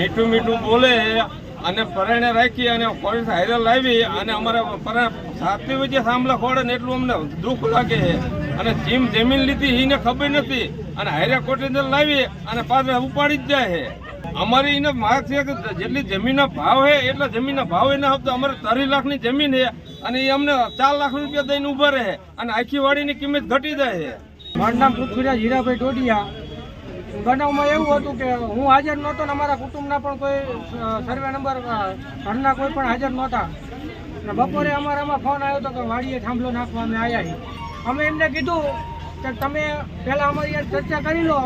મીઠું મીઠું બોલે અને પરણે રાખી અને પોલીસ હાઈર લાવી અને અમારા 7 વાગે સાંભળા ખોડે ને એટલું અમને દુઃખ લાગે છે. અને જમીન લીધી એને ખબર નથી અને હાઈરા કોટેન્દર લાવી અને પાછળ ઉપાડી જ જાય છે. અમારી એને માગ છે કે જેટલી જમીનનો ભાવ છે એટલા જમીનના ભાવ એને હપ્તો અમારે 30 લાખની જમીન છે અને એ અમને 4 લાખ રૂપિયા દઈને ઉભા રહે અને આખી વાડીની કિંમત ઘટી જાય છે. મારું નામ પૃથ્વીરાજ હીરાભાઈ ટોડિયા. બનાવમાં એવું હતું કે હું હાજર નહોતો ને અમારા કુટુંબના પણ કોઈ સર્વે નંબર ઘરના કોઈ પણ હાજર નહોતા. અને બપોરે અમારામાં ફોન આવ્યો હતો કે વાડીએ થાંભલો નાખવા અમે આવ્યા. અમે એમને કીધું કે તમે પહેલાં અમારી યાર ચર્ચા કરી લો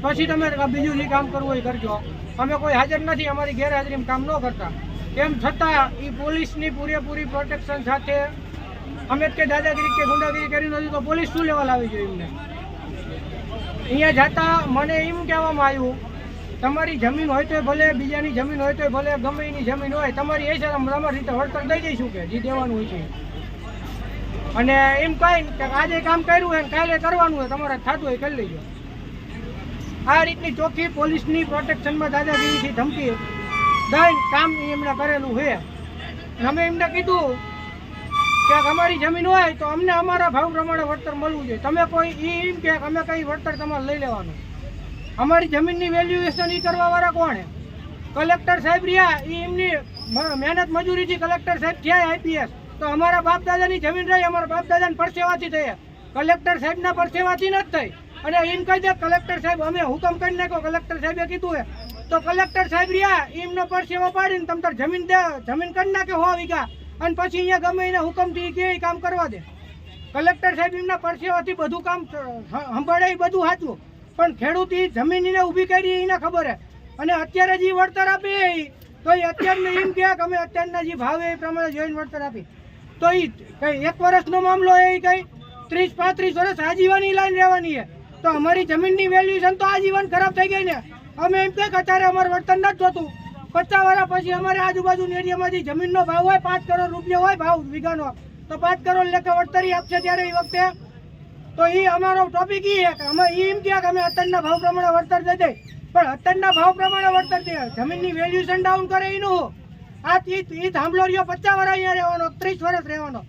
પછી તમે બીજું જે કામ કરવું હોય કરજો. અમે કોઈ હાજર નથી, અમારી ગેરહાજરીમાં કામ ન કરતા. એમ છતાં એ પોલીસની પૂરેપૂરી પ્રોટેક્શન સાથે અમે કે દાદાગીરી કે ગુંડાગીરી કરી નથી તો પોલીસ શું લેવા લાવી જોઈએ એમને. અહીંયા જતા મને એમ કહેવામાં આવ્યું તમારી જમીન હોય તો ભલે, બીજાની જમીન હોય તો ભલે, ગમે એની જમીન હોય તમારી એ છે તમારી રીતે વળતર દઈ દઈશું કે જે દેવાનું હોય છે. અને એમ કહી કે આજે કામ કર્યું હોય કાલે કરવાનું હોય, તમારે થતું હોય કરી લેજો. આ રીતની ચોખ્ખી પોલીસની પ્રોટેક્શનમાં દાદાગીરીથી ધમકી દઈને કામ એમણે કરેલું છે. અમે એમને કીધું કે અમારી જમીન હોય તો અમને અમારા ભાવ પ્રમાણે વળતર મળવું જોઈએ. તમે કોઈ એમ કે અમે કઈ વળતર તમારે લઈ લેવાનું. અમારી જમીનની વેલ્યુએશન એ કરવાવાળા કોણ? કલેક્ટર સાહેબ રહ્યા, એ એમની મહેનત મજૂરીથી કલેક્ટર સાહેબ થયા આઈપીએસ. તો અમારા બાપ દાદાની જમીન રહી, અમારા બાપ દાદાને પરસેવાથી થઈ, કલેક્ટર સાહેબના પરસેવાથી નથી થઈ. અને એમ કહી દે કલેક્ટર સાહેબ અમે હુકમ કરી નાખો, કલેક્ટર સાહેબે કીધું હે તો કલેક્ટર સાહેબ રહ્યા એમનો પરસેવા પાડીને તમે તાર જમીન કરી નાખે 100 વીઘા અને પછી અહીંયા ગમે એને હુકમથી કે કામ કરવા દે. કલેક્ટર સાહેબ એમના પરસેવાથી બધું કામ સંભાળે એ બધું સાચું, પણ ખેડૂત એ જમીન એને ઊભી કરી એને ખબર હે. અને અત્યારે જે વળતર આપે તો એ અત્યારને એમ કહે કે અમે અત્યારના જે ભાવ એ પ્રમાણે જોઈને વળતર આપી. તો એ કઈ 1 વર્ષનો મામલો એ કઈ 30-35 વર્ષ આજીવનની લાઈન રહેવાની છે. તો અમારી જમીનની વેલ્યુએશન તો આજીવન ખરાબ થઈ ગઈ ને. અમે એમ કહે કે અત્યારે અમારે વળતર નથી જોતું, 50 વર્ષ પછી અમારે આજુબાજુની એરિયામાંથી જમીનનો ભાવ હોય 5 કરોડ રૂપિયા હોય ભાવ વીઘાનો, તો 5 કરોડ લેખે વળતરી આપશે ત્યારે એ વખતે. તો એ અમારો ટોપિક એ છે કે અમે એમ કહે કે અમે અત્યારના ભાવ પ્રમાણે વળતર દઈ દઈએ, પણ અત્યારના ભાવ પ્રમાણે વળતર દે જમીનની વેલ્યુએશન ડાઉન કરે એનું. આ એ થાંભલો રહ્યો 50 વર્ષ અહીંયા રહેવાનો, 30 વર્ષ રહેવાનો.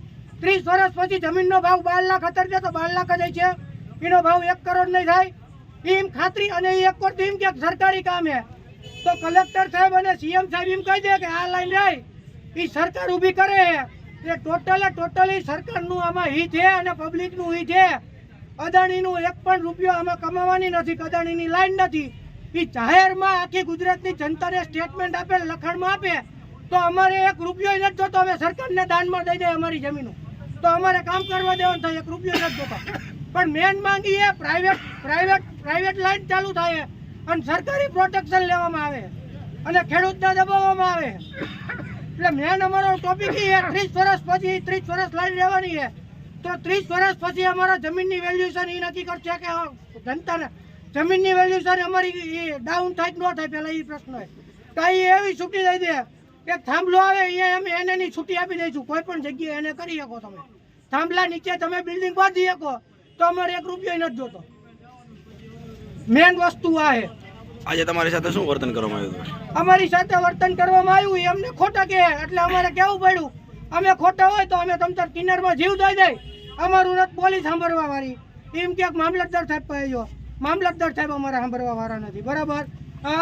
30 વર્ષ પછી જમીનનો ભાવ 12 લાખ અત્યારે દે તો 12 લાખ જ છે, એનો ભાવ 1 કરોડ નહીં થાય એમ ખાતરી. અને એ એક વાર એમ કે સરકારી કામ છે તો કલેક્ટર સાહેબ અને સીએમ સાહેબ એમ કહી દે કે આ લાઈન રહી એ સરકાર ઊભી કરે છે. એ ટોટલી સરકારનું આમાં હિત છે અને પબ્લિકનું હિત છે. અદાણીનું 1 પણ રૂપિયો આમાં કમાવાની નથી, અદાણીની લાઈન નથી. એ જાહેરમાં આખી ગુજરાતની જનતાને સ્ટેટમેન્ટ આપે, લખાણમાં આપે તો અમારે 1 રૂપિયો નથી જોતો. અમે સરકારને દાનમાં દઈ દઈએ અમારી જમીનો તો અમારે કામ કરવા દેવાનું થાય, 1 રૂપિયો નથી જોતો. પણ મેન માંગી એ પ્રાઇવેટ લાઈન ચાલુ થાય અને સરકારી પ્રોટેક્શન લેવામાં આવે અને ખેડૂતને દબાવવામાં આવે. એટલે મેન અમારો ટોપિક એ 30 વર્ષ પછી 30 વર્ષ લાઈન રહેવાની છે. તો 30 વર્ષ પછી અમારા જમીનની વેલ્યુએશન એ નક્કી કરશે કે જનતાને જમીનની વેલ્યુએશન અમારી ડાઉન થાય કે ન થાય. પહેલાં એ પ્રશ્ન હોય કાંઈ એવી છૂટી દઈ દે એક થાંભલો આવે અહીંયા અમે એની છૂટી આપી દઈશું, કોઈ પણ જગ્યાએ એને કરી શકો. તમે થાંભલા નીચે તમે બિલ્ડિંગ બાંધી શકો તો અમારે 1 રૂપિયો નથી જોતો. મેન વસ્તુ આ છે. આજે તમારી સાથે શું વર્તન કરવામાં આવ્યું? અમારી સાથે વર્તન કરવામાં આવ્યું એ અમને ખોટા કહે એટલે અમારે કહેવું પડ્યું અમે ખોટા હોય તો અમે તમતાર કિનારમાં જીવ દઈ દઈ. અમારું નથી પોલીસ સાંભળવા વાળી. એમ કે મામલતદાર સાહેબ પાસે જો, મામલતદાર સાહેબ અમારે સાંભળવા વાળા નથી. બરાબર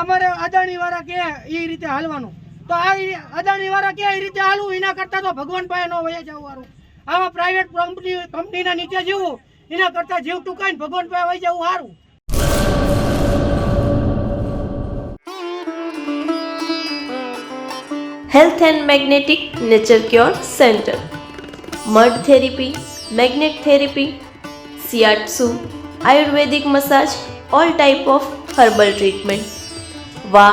અમારે અદાણી વાળા કે એ રીતે હાલવાનું, તો આ અદાણી વાળા કે એ રીતે હાલવું એના કરતા તો ભગવાન પાસે ન વયા જવું વાળું. આમાં પ્રાઇવેટ કંપનીના નીચે જીવવું એના કરતા જીવ ટૂંકાઈને ભગવાન પાસે વહી જવું સારું. Health and Magnetic Nature Cure Center, Mud Therapy, Magnet Therapy, Shiatsu, Ayurvedic Massage, all type of herbal treatment. વા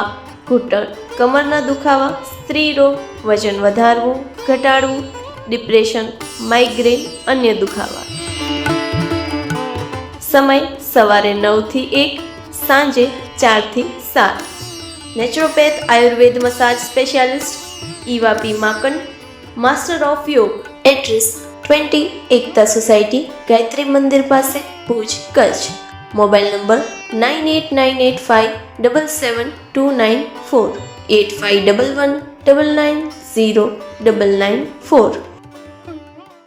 ઘૂંટણ કમરના દુખાવા, સ્ત્રી રોગ, વજન વધારવું ઘટાડવું, ડિપ્રેશન, માઇગ્રેન, અન્ય દુખાવા. સમય સવારે 9 થી 1, સાંજે 4 થી 7. Naturopath Ayurveda massage specialist Eva P માકન, master of યોગ. એડ્રેસ 20 એકતા સોસાયટી, ગાયત્રી મંદિર પાસે, ભુજ, કચ્છ. Mobile number 9898577294 8511990994.